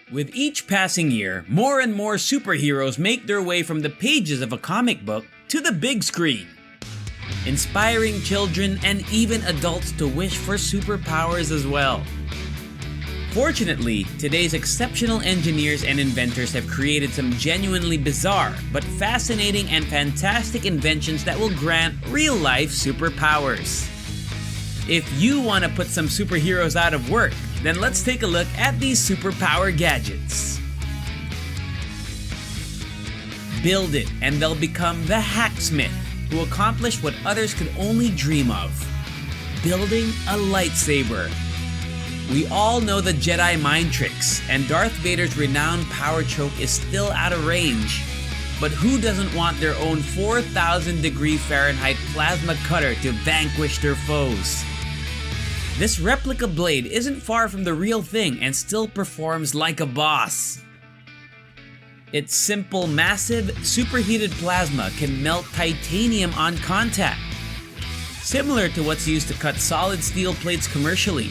With each passing year, more and more superheroes make their way from the pages of a comic book to the big screen, inspiring children and even adults to wish for superpowers as well. Fortunately, today's exceptional engineers and inventors have created some genuinely bizarre but fascinating and fantastic inventions that will grant real-life superpowers. If you want to put some superheroes out of work, then let's take a look at these superpower gadgets. Build it and they'll become the hacksmith who accomplish what others could only dream of: building a lightsaber. We all know the Jedi mind tricks, and Darth Vader's renowned power choke is still out of range. But who doesn't want their own 4,000-degree Fahrenheit plasma cutter to vanquish their foes? This replica blade isn't far from the real thing and still performs like a boss. Its simple, massive, superheated plasma can melt titanium on contact, similar to what's used to cut solid steel plates commercially.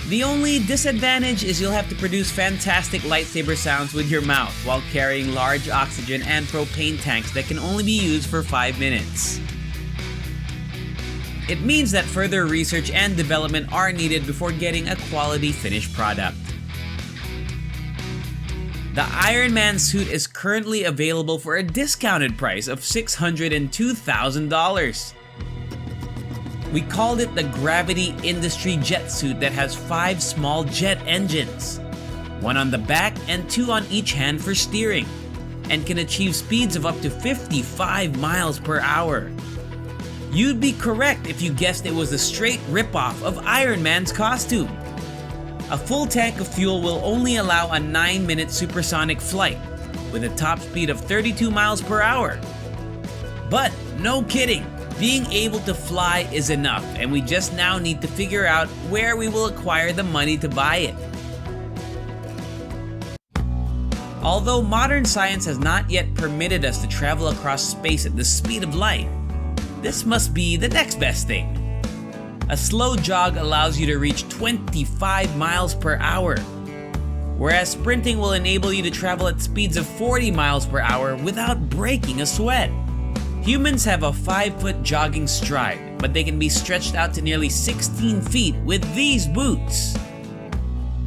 The only disadvantage is you'll have to produce fantastic lightsaber sounds with your mouth while carrying large oxygen and propane tanks that can only be used for 5 minutes. It means that further research and development are needed before getting a quality finished product. The Ironman suit is currently available for a discounted price of $602,000. We called it the Gravity Industry Jet Suit that has 5 small jet engines, 1 on the back and 2 on each hand for steering, and can achieve speeds of up to 55 miles per hour. You'd be correct if you guessed it was a straight ripoff of Iron Man's costume. A full tank of fuel will only allow a 9-minute supersonic flight, with a top speed of 32 miles per hour. But no kidding, being able to fly is enough, and we just now need to figure out where we will acquire the money to buy it. Although modern science has not yet permitted us to travel across space at the speed of light, this must be the next best thing. A slow jog allows you to reach 25 miles per hour, whereas sprinting will enable you to travel at speeds of 40 miles per hour without breaking a sweat. Humans have a 5-foot jogging stride, but they can be stretched out to nearly 16 feet with these boots.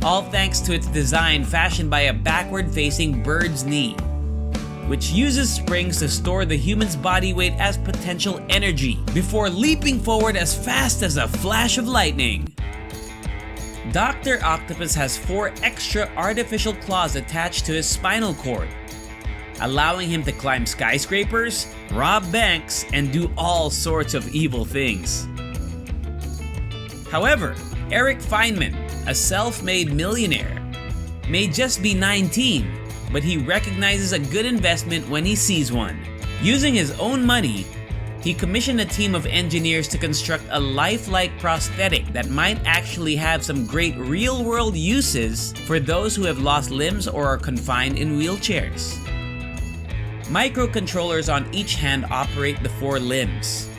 All thanks to its design fashioned by a backward-facing bird's knee, which uses springs to store the human's body weight as potential energy before leaping forward as fast as a flash of lightning. Dr. Octopus has 4 extra artificial claws attached to his spinal cord, allowing him to climb skyscrapers, rob banks, and do all sorts of evil things. However, Eric Feynman, a self-made millionaire, may just be 19, but he recognizes a good investment when he sees one. Using his own money, he commissioned a team of engineers to construct a lifelike prosthetic that might actually have some great real-world uses for those who have lost limbs or are confined in wheelchairs. Microcontrollers on each hand operate the 4 limbs,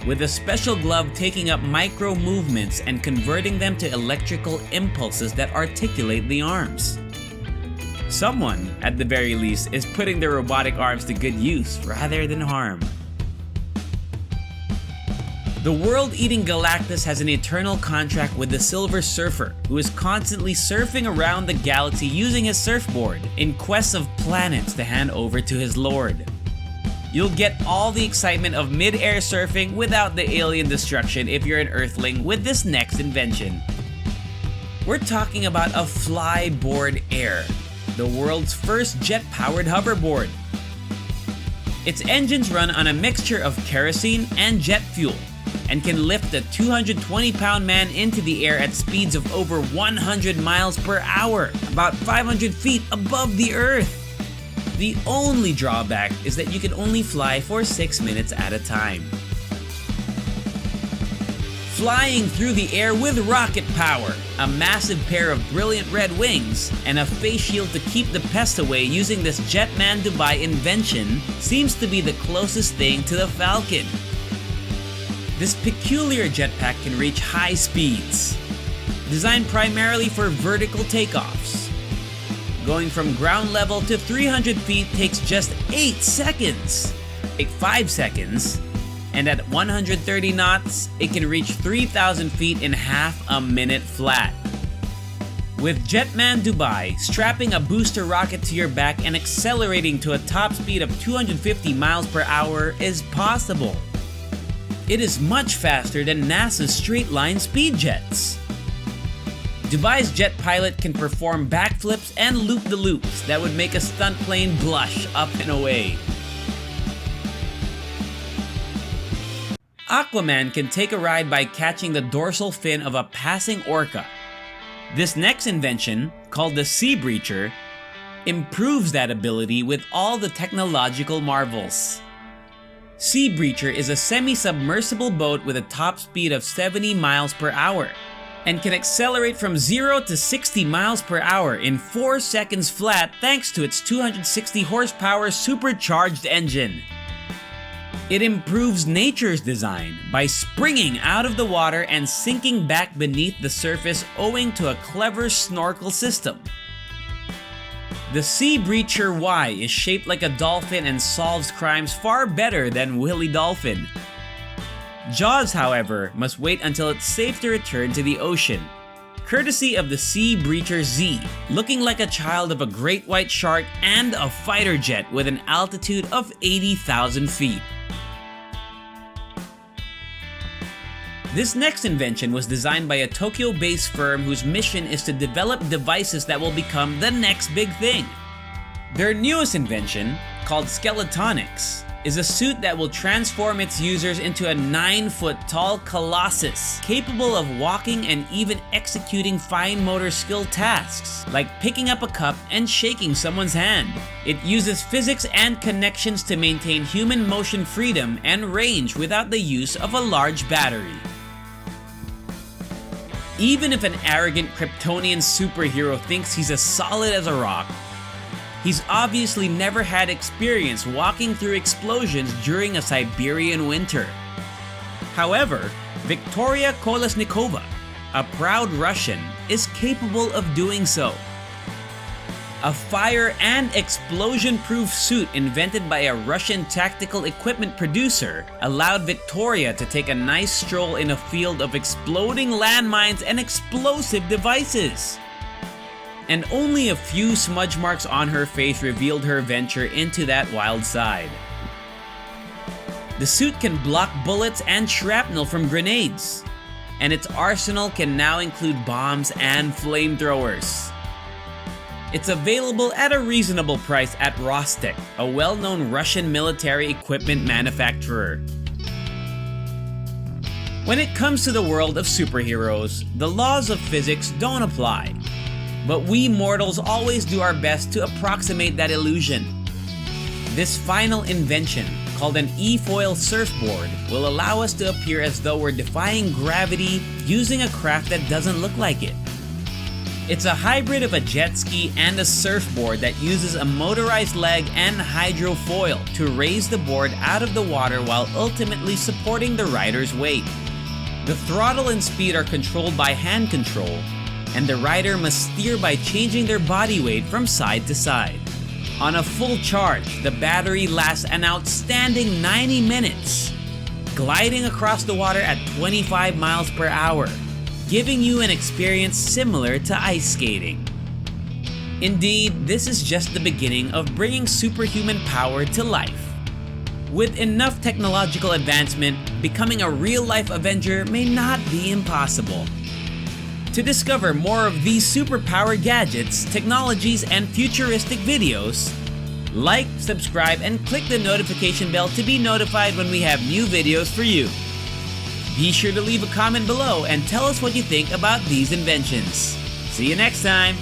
with a special glove taking up micro movements and converting them to electrical impulses that articulate the arms. Someone, at the very least, is putting their robotic arms to good use rather than harm. The world-eating Galactus has an eternal contract with the Silver Surfer, who is constantly surfing around the galaxy using his surfboard in quest of planets to hand over to his lord. You'll get all the excitement of mid-air surfing without the alien destruction if you're an Earthling with this next invention. We're talking about a Flyboard Air, the world's first jet-powered hoverboard. Its engines run on a mixture of kerosene and jet fuel, and can lift a 220-pound man into the air at speeds of over 100 miles per hour, about 500 feet above the Earth. The only drawback is that you can only fly for 6 minutes at a time. Flying through the air with rocket power, a massive pair of brilliant red wings, and a face shield to keep the pests away using this Jetman Dubai invention seems to be the closest thing to the Falcon. This peculiar jetpack can reach high speeds, designed primarily for vertical takeoffs. going from ground level to 300 feet takes just 8 seconds. Take 5 seconds. And at 130 knots, it can reach 3,000 feet in half a minute flat. With Jetman Dubai, strapping a booster rocket to your back and accelerating to a top speed of 250 miles per hour is possible. It is much faster than NASA's straight-line speed jets. Dubai's jet pilot can perform backflips and loop-the-loops that would make a stunt plane blush up and away. Aquaman can take a ride by catching the dorsal fin of a passing orca. This next invention, called the Sea Breacher, improves that ability with all the technological marvels. Sea Breacher is a semi-submersible boat with a top speed of 70 miles per hour and can accelerate from 0 to 60 miles per hour in 4 seconds flat thanks to its 260 horsepower supercharged engine. It improves nature's design by springing out of the water and sinking back beneath the surface owing to a clever snorkel system. The Sea Breacher Y is shaped like a dolphin and solves crimes far better than Willy Dolphin. Jaws, however, must wait until it's safe to return to the ocean, courtesy of the Sea Breacher Z, looking like a child of a great white shark and a fighter jet with an altitude of 80,000 feet. This next invention was designed by a Tokyo-based firm whose mission is to develop devices that will become the next big thing. Their newest invention, called Skeletonics, is a suit that will transform its users into a 9-foot-tall colossus, capable of walking and even executing fine motor skill tasks, like picking up a cup and shaking someone's hand. It uses physics and connections to maintain human motion freedom and range without the use of a large battery. Even if an arrogant Kryptonian superhero thinks he's as solid as a rock, he's obviously never had experience walking through explosions during a Siberian winter. However, Victoria Kolesnikova, a proud Russian, is capable of doing so. A fire and explosion-proof suit invented by a Russian tactical equipment producer allowed Victoria to take a nice stroll in a field of exploding landmines and explosive devices. And only a few smudge marks on her face revealed her venture into that wild side. The suit can block bullets and shrapnel from grenades, and its arsenal can now include bombs and flamethrowers. It's available at a reasonable price at Rostec, a well-known Russian military equipment manufacturer. When it comes to the world of superheroes, the laws of physics don't apply. But we mortals always do our best to approximate that illusion. This final invention, called an Efoil Surfboard, will allow us to appear as though we're defying gravity using a craft that doesn't look like it. It's a hybrid of a jet ski and a surfboard that uses a motorized leg and hydrofoil to raise the board out of the water while ultimately supporting the rider's weight. The throttle and speed are controlled by hand control, and the rider must steer by changing their body weight from side to side. On a full charge, the battery lasts an outstanding 90 minutes, gliding across the water at 25 miles per hour, giving you an experience similar to ice skating. Indeed, this is just the beginning of bringing superhuman power to life. With enough technological advancement, becoming a real-life Avenger may not be impossible. To discover more of these superpower gadgets, technologies, and futuristic videos, like, subscribe, and click the notification bell to be notified when we have new videos for you. Be sure to leave a comment below and tell us what you think about these inventions. See you next time!